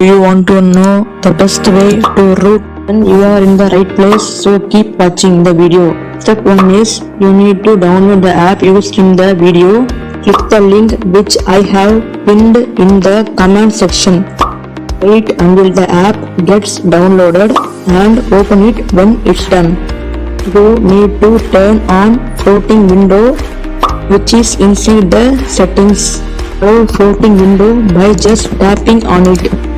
Do you want to know the best way to root? Then you are in the right place, so keep watching the video. Step 1 is you need to download the app used in the video. Click the link which I have pinned in the comment section. Wait until the app gets downloaded and open it when it's done. You need to turn on floating window which is inside the settings. Or floating window by just tapping on it.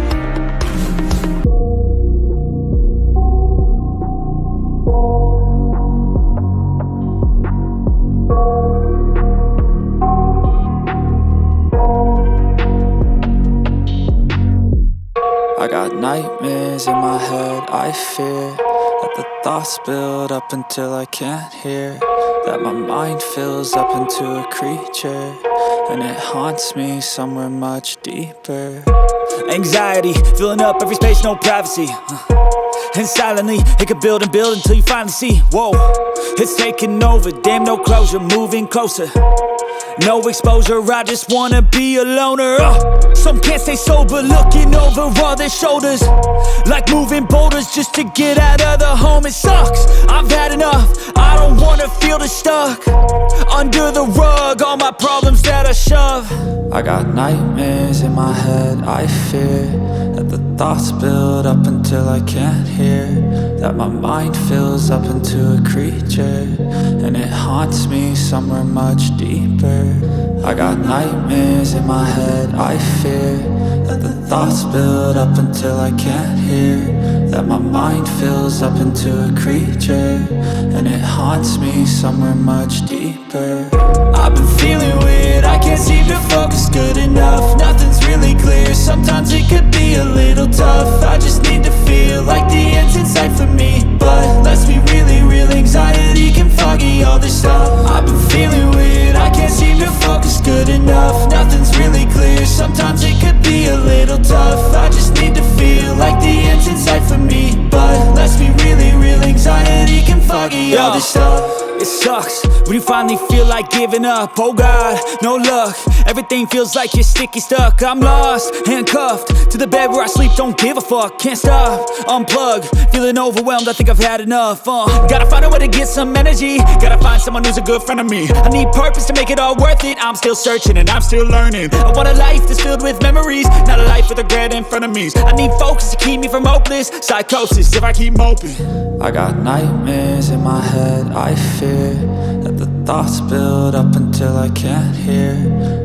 I got nightmares in my head, I fear that the thoughts build up until I can't hear, that my mind fills up into a creature, and it haunts me somewhere much deeper. Anxiety, filling up every space, no privacy. And silently, it could build and build until you finally see, whoa, it's taking over, damn no closure, moving closer. No exposure, I just wanna be a loner. Some can't stay sober, looking over all their shoulders, like moving boulders just to get out of the home. It sucks, I've had enough, I don't wanna feel the stuck under the rug, all my problems that I shove. I got nightmares in my head, I fear that the thoughts build up until I can't hear, that my mind fills up into a creature, and it haunts me somewhere much deeper. I got nightmares in my head, I fear that the thoughts build up until I can't hear, that my mind fills up into a creature, and it haunts me somewhere much deeper. I've been feeling weird, I can't seem to focus good enough. Nothing's really clear, sometimes it could be a little tough. I just need to feel like the end's in sight for me, but let's be really real, anxiety can foggy all this stuff. I've been feeling weird, I can't seem to focus good enough. Nothing's really clear, sometimes it could be a little tough. I just need to feel like the end's in sight for me, but let's be really real, anxiety can foggy all this stuff. It sucks when you finally feel like giving up. Oh God, no luck, everything feels like you're sticky stuck. I'm lost, handcuffed to the bed where I sleep, don't give a fuck. Can't stop, unplug, feeling overwhelmed, I think I've had enough. Gotta find a way to get some energy, gotta find someone who's a good friend of me. I need purpose to make it all worth it, I'm still searching and I'm still learning. I want a life that's filled with memories, not a life with regret and frenemies. I need focus to keep me from hopeless psychosis if I keep moping. I got nightmares in my head, I fear that the thoughts build up until I can't hear,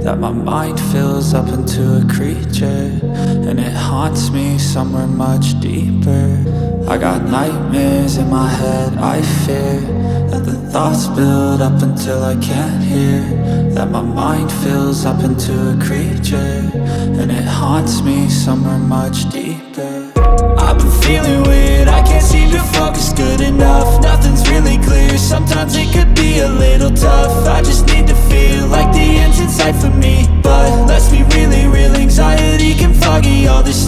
that my mind fills up into a creature, and it haunts me somewhere much deeper. I got nightmares in my head, I fear that the thoughts build up until I can't hear, that my mind fills up into a creature, and it haunts me somewhere much deeper. I've been feeling weird, I can't seem to focus good enough. Nothing's really clear, sometimes it could be a little tough. I just need to feel like the end's in sight for me, but let's be really real, anxiety can foggy all this